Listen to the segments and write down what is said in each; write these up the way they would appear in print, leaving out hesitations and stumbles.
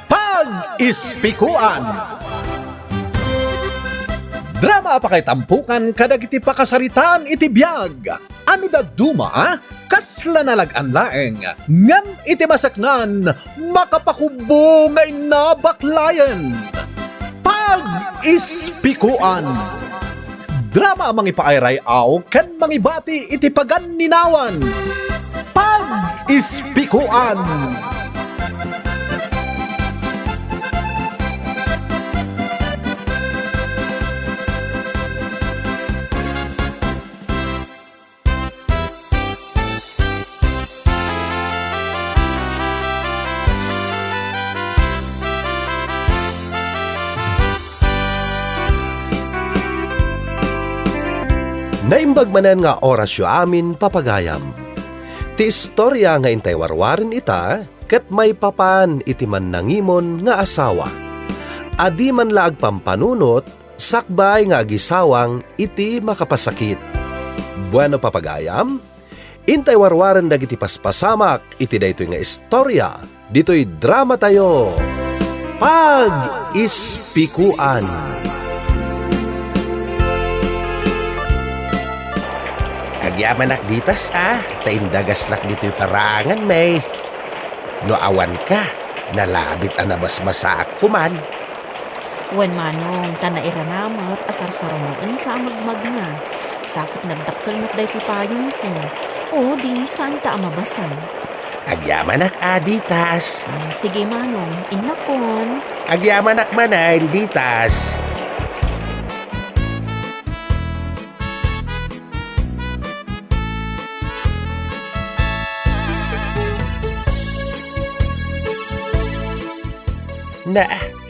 Pag-ispikuan. Drama pa kay tampukan kadag iti pakasaritaan iti biyag. Ano da duma? Kasla nalagan laeng. Ngam iti masaknan, makapakubo nga inabaklayan. Pag-ispikuan. Drama amang ipaayray aw ken mangibati iti paganinawan. Pag-ispikuan. Naimbag manan nga orasyo amin papagayam. Ti istorya nga intay warwarin ita, ket may papan iti man nangimon nga asawa. Adi man laag pampanunot, sakbay nga agisawang iti makapasakit. Bueno papagayam, intay warwarin dagiti paspasamak iti daytoy nga istorya. Dito'y drama tayo. Pag-ispikuan. Agyamanak ditas taindagas nak dito'y parangan may. No awan ka, nalabit anabas-basa kuman. Wan manong, tanaira namat, asar saramaan ka magmag nga. Sakit nagdakkel mat dahi ti payong ko. O di, saan ta amabasa? Agyamanak ditas. Sige manong, inakon. Agyamanak manan ditas.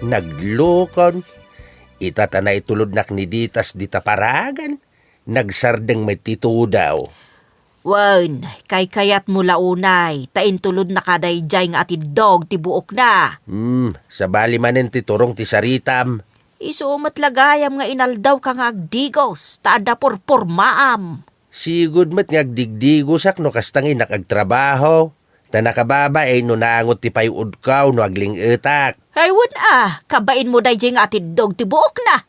Naglukon. Itatanay tulod nak ni ditas dita paragan. Nagsardeng may titudaw. Wan, kay kayat mo launay, tain tulod na kadayjay nga ati dog ti buok na. Sa bali manen ti turong ti saritam. Isumat lagayam nga inaldaw ka nga agdigos, taada purpurmaam. Sigud met nga agdigdigosak no kastangin nakagtrabaho. Ta nakababa no naangot ti payud kaw no agling etak. Ay kabain mo dayjay nga ati dog ti buok na.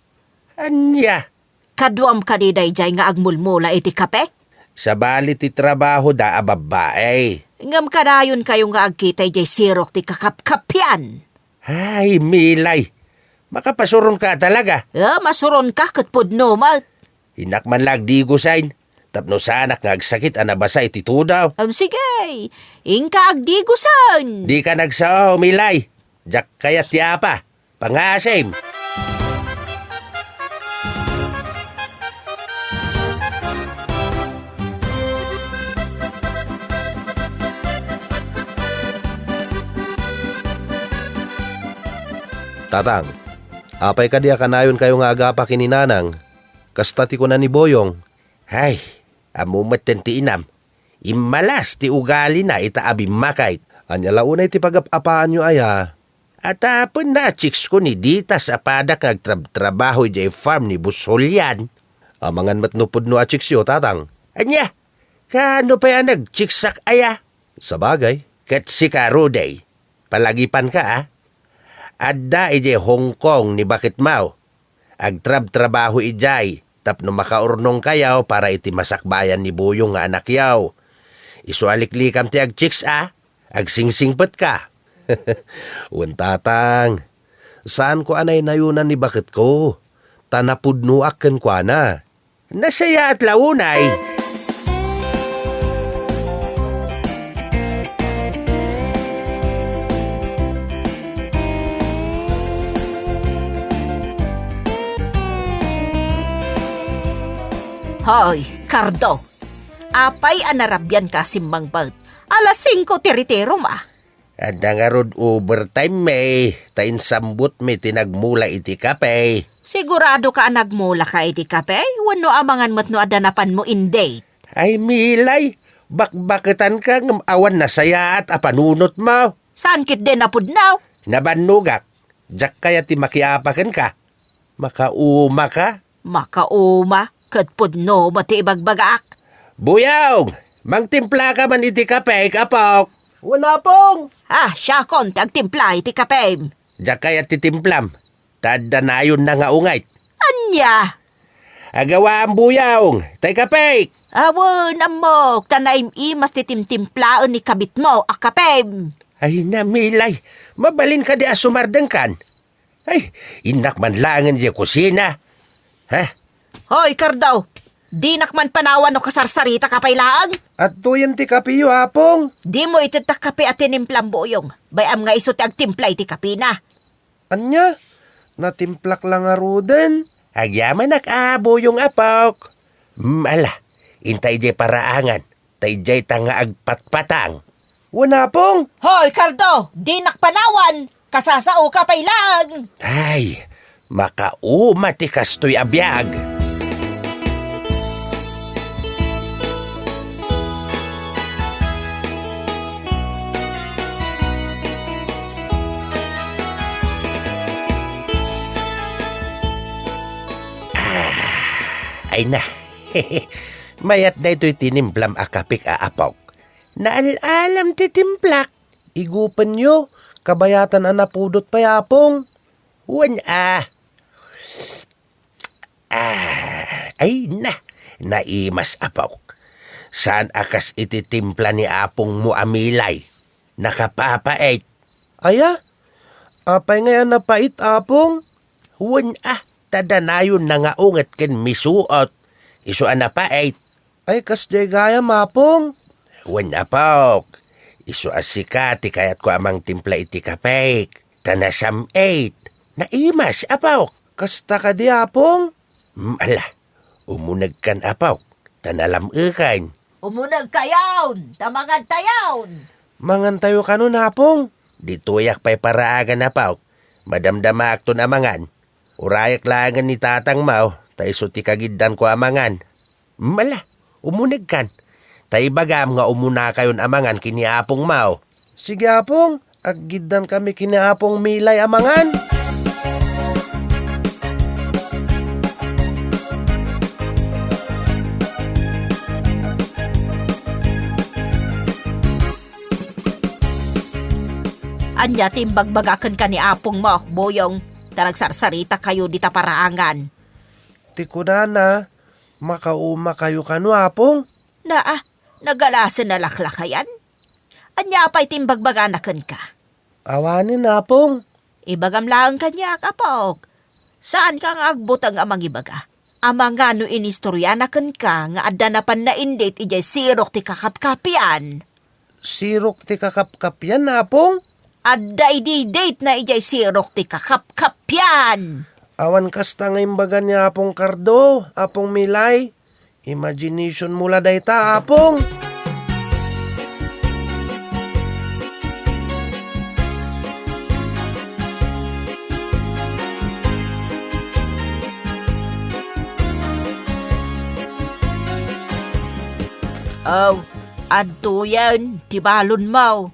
Anya? Kaduam ka di dayjay nga agmulmula iti kape? Sa bali ti trabaho da ababae. Ngam kadayon kayo nga agkitay jay sirok ti kakapkapyan. Ay, Milay. Makapasuron ka talaga. Masuron ka kat pudno mat. Hinakman lag digosain. Tapno sanak nga agsakit anabasa iti tudaw. Sige, ingka agdigusan. Di ka nagsao, Milay. Jak kayat ti apa. Pangasim. Tatang, apay ka diya kanayon kayo nga agapa kininanang. Kastati ko na ni Boyong. Ay, amumat ti inam. Imalas ti ugali na itaabim makait. Anya launay ti pag-apaan nyo aya. At apon na chicks ko ni Ditas apadak nagtrabaho jay farm ni Busolyan. Amangan matnupod no achiks yo, tatang. Anya, kano pa yan nagchiksak aya? Sa bagay. Kat si Karuday, palagipan ka Adda ijay Hong Kong ni Bakit Mau. Agtrabaho ijay, tapno makaurnong kayaw para iti masakbayan ni Buyong nga anak yaw. Isualiklikam ti agchiks agsingsingpet ka. Tatang, saan ko anay nayunan ni Bakit ko? Tanapudnuak ken kwa na. Nasaya at launay. Hoy, Cardo. Apay anarabyan ka simbang balt. Alas 5 tiritero At nga rod overtime may, tain sambut may tinagmula iti kape. Sigurado ka nagmula ka iti kape? Wano amangan mo't no adanapan mo in date? Ay Milay, bakbaketan ka ng awan na saya at apanunot mo. Saan kit din napudnaw? Nabanugak, jak kaya ti makiapakan ka. Makauma ka? Makauma, kat pudno mati ibagbagak. Buyaw, mangtimpla ka man iti kape, kapok. Wala pong! Siya konti agtimpla iti kapem. Diya kaya titimplam. Tada na yun na nga ungay. Anya? Agawa ang buyaong. Tay kapay. Awan amok, tanaim imas titimtimplaan ni kabit mo, akapem. Ay namilay. Mabalin ka di asumardeng kan. Ay, inak man langan di kusina. Ha? Hoy, Kardaw, di nakman panawan no kasarsarita kapailaang. At tuyan ti kapiyo, apong. Di mo ititak kape at tinimplang buyong. Bayam nga iso ti agtimpla iti kape na. Anya? Natimplak lang nga ruden. Agyaman nakabo yung apok. Ala, intay di paraangan. Tay jay tanga agpatpatang. Wala pong! Hoy, Kardaw, di nakpanawan. Kasasao kapailaang. Ay, makauma ti kastoy abiyag. Ay na, mayat na ito'y tinimplam akapik aapok. Naalalam ti timplak. Igupan nyo, kabayatan anapudot payapong. Wan ay na, naimas apok. Saan akas ititimpla ni apong mo amilay? Nakapapait. Aya? Apay ngayon napait, apong? Wan tadanayon na nga ungat ken misuot. Iso anapait. Ay, kasjay gaya, mapong. Wan apok. Iso asikati kayat ko amang timpla iti kapek. Tanasam 8. Naimas apok. Kasta ka di, apong? Ala, umunag kan apok. Tanalam ikan. Umunag kayawn, tamangan tayawn. Mangantayo ka nun, apong. Dituyak pa'y paraagan apok. Madamdama akto amangan. Urayak langan ni tatang mau. Tay suti kagiddan ko amangan. Mala, umunag kan. Tay bagam nga umuna kayon amangan kiniapong mau. Sige, apong. Aggidan kami kiniapong milay amangan. Anya timbagbagakan ka ni apong mo, boyong. Talagsarsarita kayo di taparaangan. Tikunana, makauma kayo kanu, apong. Nagalasan na laklakayan? Anya pa'y timbagbaganakan ka. Awanin, apong. Ibagam lang kanya, kapok. Saan kang agbutang amang ibaga? Amang nga no inistoryanakan ka nga adanapan na indit ijay sirok ti kakapkapian. Sirok ti kakapkapyan, apong. Adda date na ijay sirok ti kakapkapyan. Awan kasta nga imbaga niya, apong Kardo, apong milay. Imagination mula dayta, apong. Adto yan, tibalon mo.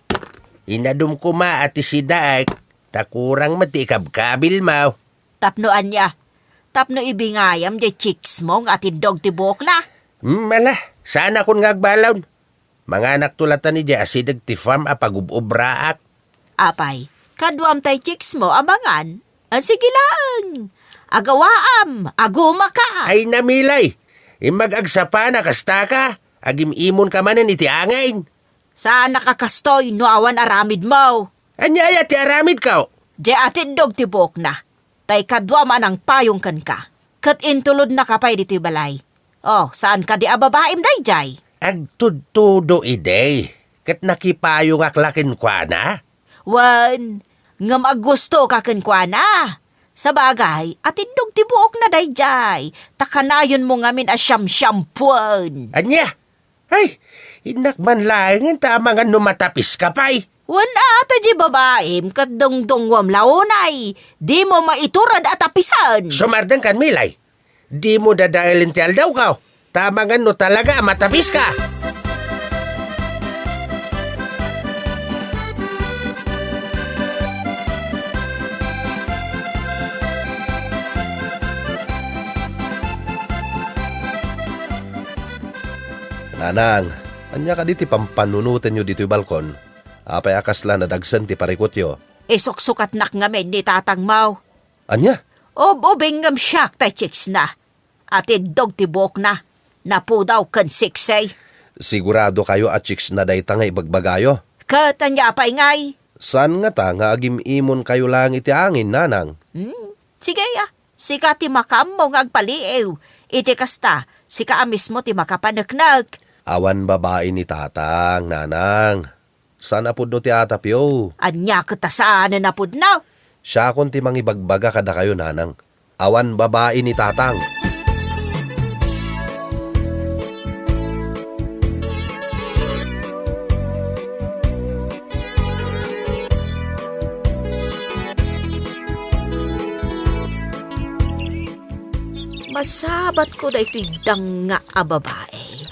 Inadum ko ma ati si Daak. Takurang matikab-kabil mau. Tapnoan niya. Tapno ibingayam di chicks mo nga atindog ti buok na. Mala, sana kun ngagbalon. Mga anak tulatan ni Jay asidag ti farm apagubobraak. Apay, kadwam tay chicks mo abangan. Sige lang. Agawaam, aguma ka. Ay namilay. Imag-agsapa na kasta ka. Agim-imon ka manan iti angain. Saan nakakastoy no awan aramid mo? Anyaya ti aramid ka. Di atindog ti buok na. Tay kadwam anang payong kan ka. Kat intulod na kapay dito'y balay. Saan ka di ababaim dayjay? Agtudtudo ide. Kat nakipayo aklakin kwa na. Wan, ngam agusto kaken kwa na. Sa bagay, atindog ti buok na dayjay. Takanayon mo ngamin asyam-syampuan. Anya? Ay, inakman laing tamangan numatapis ka pa'y. Wan ata di babaim kat dongdongwam launay. Di mo maiturad at apisan. Sumardang kan milay. Di mo dadailin ti aldaw ka. Tamangan no talaga matapis ka. Nanang, anya ka diti pampanunutin nyo dito'y balkon. Apay akasla na dagsan ti parikotyo. Isuksukat nak ngamin ni tatang Mau. Anya? Obobing ngam siyak tay chicks na. At idog ti buok na. Napudaw kan siksay. Sigurado kayo at chicks na dayta nga ibagbagayo. Katanya pa'y ngay. San nga ta nga agimimon kayo lang iti angin, nanang? Sige ya. Sika ti makam mo nga agpaliew. Iti kasta, sika mismo ti makapanaknag. Awan babae ni tatang, nanang. Sana pud no ti atapyo. Anya katasaan na pud na. Siya kon ti mangibagbaga kada kayo, nanang. Awan babae ni tatang. Masabat ko da ito'y danga a babae.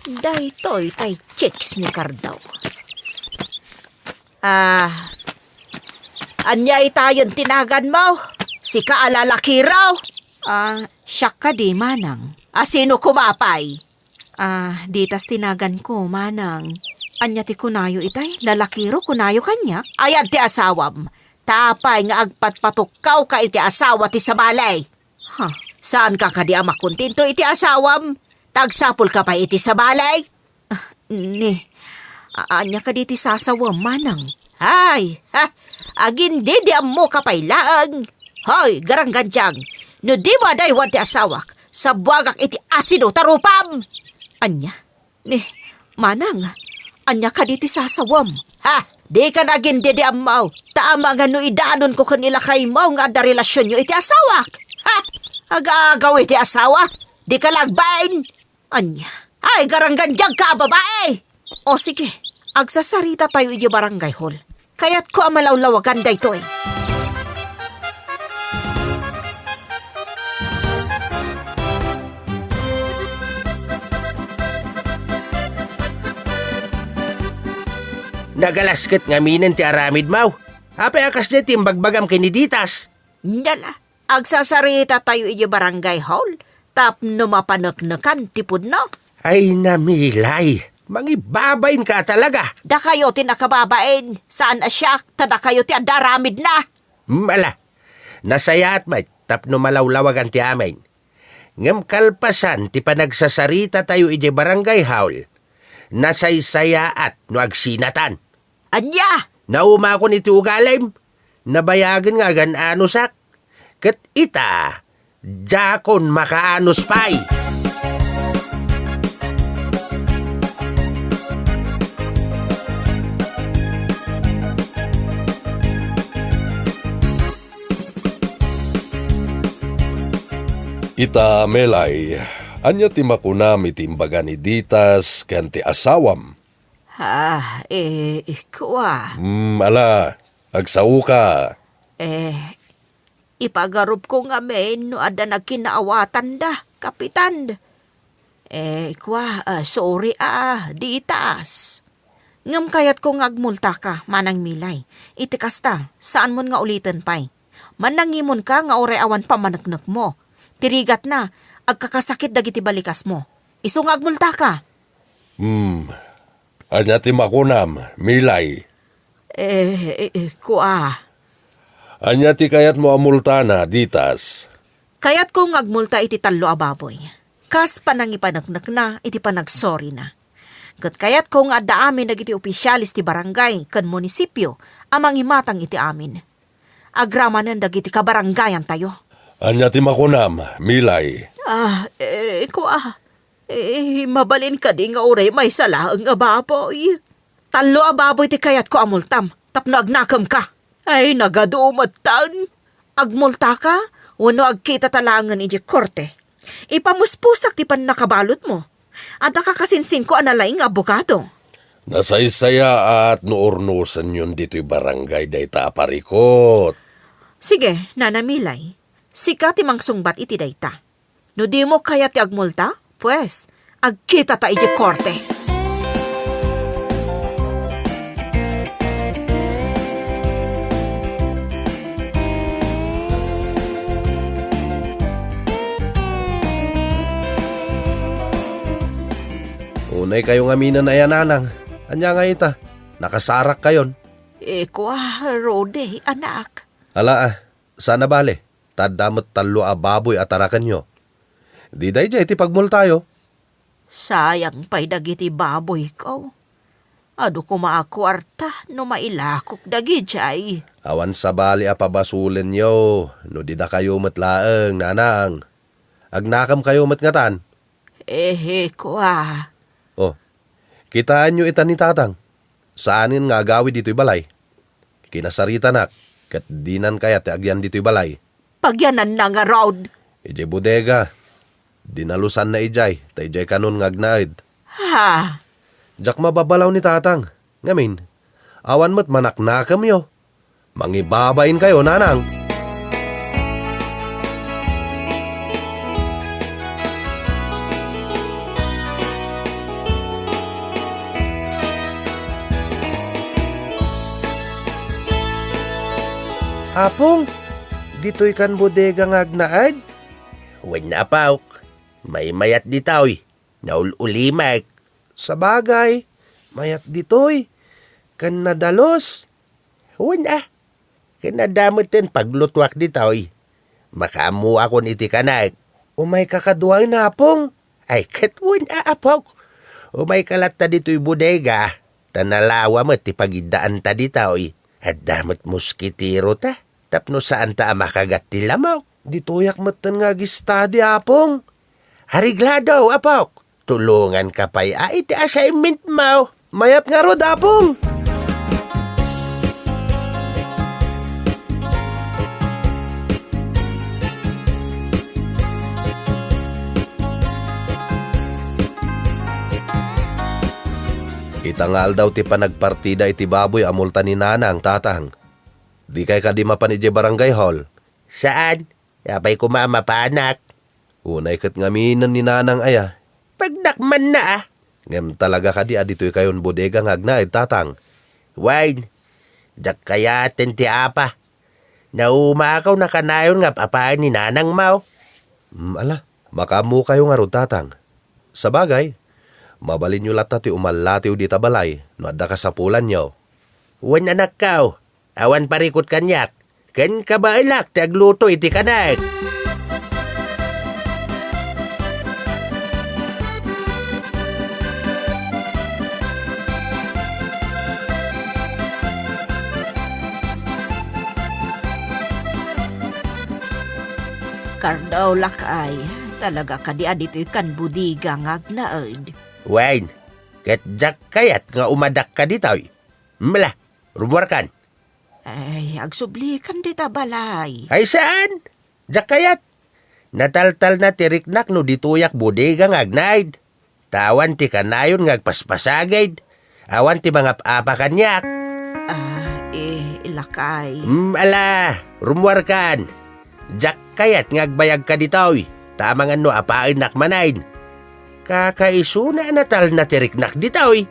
Daytoy tay chicks ni Cardaw. Anya itayon tinagan mo? Si kaalalaki raw? Siyak ka di, manang. Sino kumapay? Ditas tinagan ko, manang. Anya ti kunayo itay, lalakiro kunayo kanya. Ayan ti asawam. Tapay nga agpatpatukaw ka iti asawa ti sabalay. Saan ka kadi makuntinto iti asawam? Tagsapul ka pa iti sabalay? Anya ka di ti sasawam, manang. Ay, agin di mo kapailaang. Hoy, garangganjang, no di ba daywan ti asawak, sa buwagak iti asido tarupam. Anya, manang, anya ka di ti sasawam. Di ka naging di mo. Taama nga no idaanon ko kanila kay mo nga da relasyon nyo iti asawak. Agagaw iti asawa, di ka lagbain. Anya, ay garangganjang ka, babae. O sige, agsasarita tayo iti barangay hall. Kaya't ko ang malawlawagan da ito eh. Nagalasket nga minen ti aramid maw. Apay akas na timbagbagam kiniditas. Ndala, agsasarita tayo iti barangay hall. Tapno mapanaknakan tipod no. Ay namilay, mangibabain ka talaga. Da kayo ti nakababain. Saan asyak, tada kayo ti adaramid na. Mala, nasaya at may tapno malawlawagan ti amin. Ngam kalpasan ti panagsasarita tayo iti barangay hall. Nasaysaya at no agsinatan. Anya! Nauma ko niti ugalim. Nabayagan nga ganano sak. Kat ita, jakon makaanos pay. Ita melay, anya ti makunam itimbaga ni ditas ken ti asawam. Ikaw Ala, agsaw ka. Ipagarup ko nga men no ada nagkinaawatan da, kapitan. Sorry ditas. Ngam kayat ko ngagmulta ka, manang milay. Iti kasta, saan mo nga ulitin pay? Manangimon ka nga ore awan pamanaknak mo. Tirigat na, agkakasakit dagiti balikas mo. Iso ngagmulta ka. Anya ti makunam, milay. Anya ti kayat mo amultana, ditas. Kayat ko ngagmulta iti talo a baboy. Kas panangipanaknak na, iti panagsorry na. Kat kayat ko nga daamin nagiti opisyalis ti barangay kan munisipyo amang imatang iti amin. Agramanan dagiti kabarangayan tayo. Anya ti makunam, milay. Mabalin ka di nga uray may salaang ababoy. Talo ababoy ti kayat ko amultam, tapno agnakam ka. Ay, nagaduumatan. Agmulta ka, wano agkita talangan iji korte. Ipamuspusak ti pan nakabalot mo. Ada ka kasinsin ko analaing abogado. Nasaysaya at noornusan yun dito'y barangay dayta aparikot. Sige, nanamilay. Sika ti mangsungbat iti dayta. No di mo kaya ti agmulta, pues, agkita ta iti korte. Unay kayong aminan ay ananang. Anya nga ita, nakasarak kayon. Rode, anak. Ala sana bale, tadamot talo a baboy atarakan nyo. Di day jay ti pagmul tayo. Sayang pa'y dagiti baboy ko. Ado ko maakwarta no mailakok dagi jay. Awan sa bali a pabasulen nyo, no di na kayo matlaeng, nanang. Agnakam kayo matngatan. Oh, kitaan nyo itan ni tatang. Saanin nga gawi dito'y balay? Kinasarita nak, kat dinan kaya ti agyan dito'y balay. Pagyanan na nga road. Ijay bodega. Dinalusan na ijay, ta ijay kanon ngagnaid. Ha? Jak mababalaw ni tatang. Ngamin, awan mo't manaknakam yo. Mangibabain kayo, nanang. Apong, dito'y kan bodega ngagnaid? Wen na paok. May mayat di taoy. Naululimak. Sa bagay, mayat dito'y. Kan nadalos. Wen na. Kinadamot din paglutwak di taoy. Makamu akon iti kanak. Umay kakaduay na apong. Ay katwen na apok. Umay kalat ta dito'y bodega. Tanalawa mo ti pagidaan ta di taoy. At damot muskitiro ta. Tapno saan ta makagat ti lamok. Dito'yak matan nga gistadi apong. Hariglado, apok. Tulungan ka pa'y iti assignment mo. Mayat nga rod apong. Itangal daw ti panagpartida iti baboy amulta ni nanang tatang. Di kay kadima pa ni barangay hall. Saan? Yapay kumama pa anak. Unay kat ngaminan ni nanang aya. Pagdakman na Ngem talaga kadi adito'y kayon bodega ngagnaid tatang. Wine, dak kaya ti apa. Naumakaw na kanayon nga papain ni nanang mau. Ala, makamu kayo nga rod tatang. Sa bagay, mabalin nyo lata ti umalatiw di tabalay no adda kasapulan nyo. Wan anak kaw, awan parikot kanyak. Ken kabailak ti agluto iti kanak. Kardaw lakay. Talaga kadi adito'y kan budiga ngagnaid. Wine, ket jak kayat nga umadak ka ditoy. Mala, rumor kan. Ay, agsublikan dita balay. Ay saan? Jak kayat. Nataltal na tiriknak no dituyak bodega ngagnaid. Tawan ti kanayon ngagpaspasagid. Awan ti mga apa kanyak. Ilakay. Ala, rumor kan. Jak kayat ngagbayag ka ditoy. Tamang ano apain nakmanain. Kakaisuna natal na tiriknak ditoy.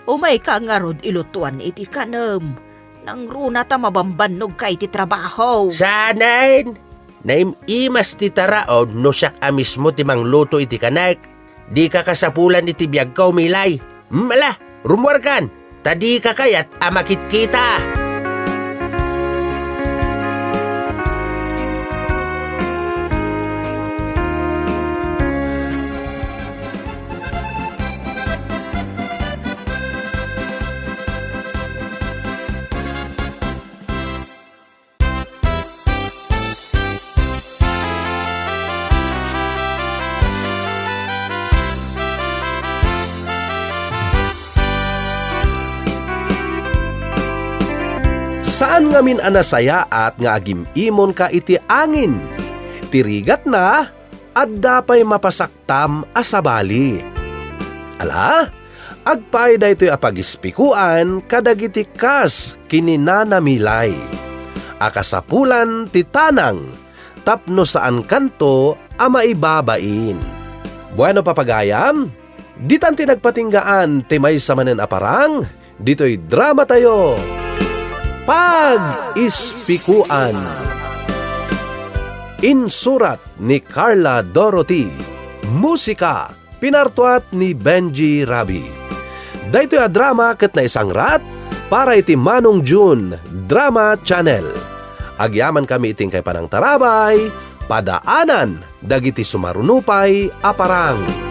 Umay ka nga rod ilutuan iti kanam. Nang runa ta mabambanog ka iti trabaho. Sanain. Naim-imas ti taraon no siyak amis mo ti mangluto iti kanak. Di ka kasapulan iti biyag ka umilay. Mala, rumor kan. Tadi ka kayat amakit kita. Saan ngamin anasaya at nga agimimon ka iti angin? Tirigat na at dapay mapasaktam asabali. Ala, agpay da ito'y apagispikuan kadagiti kas kininanamilay. Akasapulan titanang tapno saan kanto amaibabain. Bueno papagayam, ditan tinagpatinggaan timay sa manen aparang, dito'y drama tayo. Pag-ispikuan. Insurat ni Carla Dorothy. Musika, pinartuat ni Benji Rabi. Daytoy a drama ket na isang rat para iti Manong June Drama Channel. Agyaman kami iting kay panang tarabay, padaanan, dagiti sumarunupay, aparang.